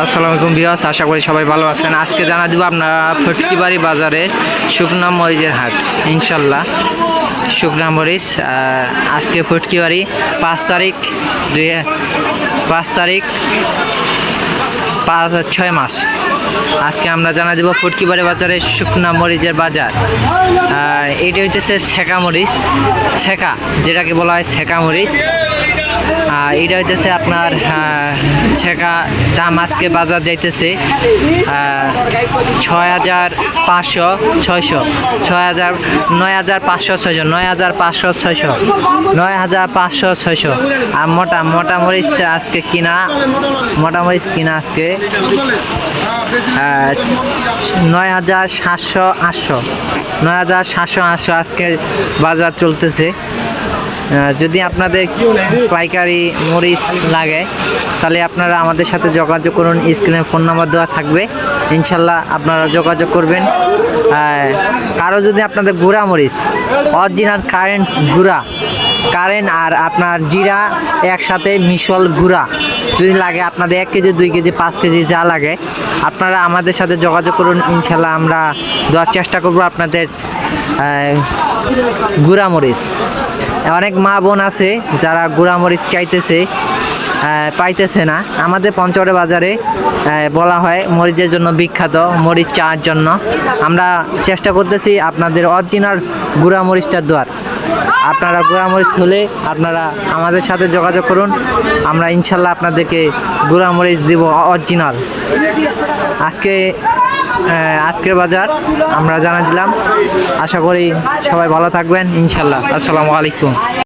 আসসালামু আলাইকুম ভিউয়ার্স, আশা করি সবাই ভালো আছেন। আজকে জানা দিব আপনারা ফটকিবাড়ি বাজারে শুকনা মরিচের হাট। ইনশাল্লাহ শুকনা মরিচ আজকে ফটকিবাড়ি 5 তারিখ 6 মাস। আজকে আমরা জানা দিব ফটকিবাড়ি বাজারে শুকনা মরিচের বাজার। এইটা হইতেছে ছেঁকা মরিচ, ছেঁকা যেটাকে বলা হয় ছেঁকা মরিচ। এটা হইতেছে আপনার ছেঁকা দাম আজকে বাজার যাইতেছে 6,500, 600, 6,000, 9,500, 600, 9,500, 600, 9,500, 600। আর মোটা মরিচ আজকে কিনা, মোটা মরিচ কিনা আজকে 9,700, 800, 9,700, 800 আজকে বাজার চলতেছে। যদি আপনাদের পাইকারি মরিচ লাগে তাহলে আপনারা আমাদের সাথে যোগাযোগ করুন। স্ক্রিনে ফোন নাম্বার দেওয়া থাকবে, ইনশাল্লাহ আপনারা যোগাযোগ করবেন। কারো যদি আপনাদের গুঁড়া মরিচ, অরিজিনাল কারেন্ট গুঁড়া, কারেন্ট আর আপনার জিরা একসাথে মিশল গুঁড়া যদি লাগে আপনাদের 1 কেজি, 2 কেজি, 5 কেজি যা লাগে আপনারা আমাদের সাথে যোগাযোগ করুন। ইনশাল্লাহ আমরা দেওয়ার চেষ্টা করব আপনাদের গুঁড়া মরিচ। অনেক মা বোন আছে যারা গুঁড়া মরিচ চাইতেছে, পাইতেছে না। আমাদের পঞ্চগড় বাজারে বলা হয় মরিচের জন্য বিখ্যাত, মরিচ চার জন্য। আমরা চেষ্টা করতেছি আপনাদের অরিজিনাল গুঁড়া মরিচটা দেওয়ার। আপনারা গুঁড়া মরিচ হলে আপনারা আমাদের সাথে যোগাযোগ করুন, আমরা ইনশাল্লাহ আপনাদেরকে গুঁড়া মরিচ দিব অরিজিনাল। আজকের বাজার আমরা জানা দিলাম। আশা করি সবাই ভালো থাকবেন ইনশাল্লাহ। আসসালামু আলাইকুম।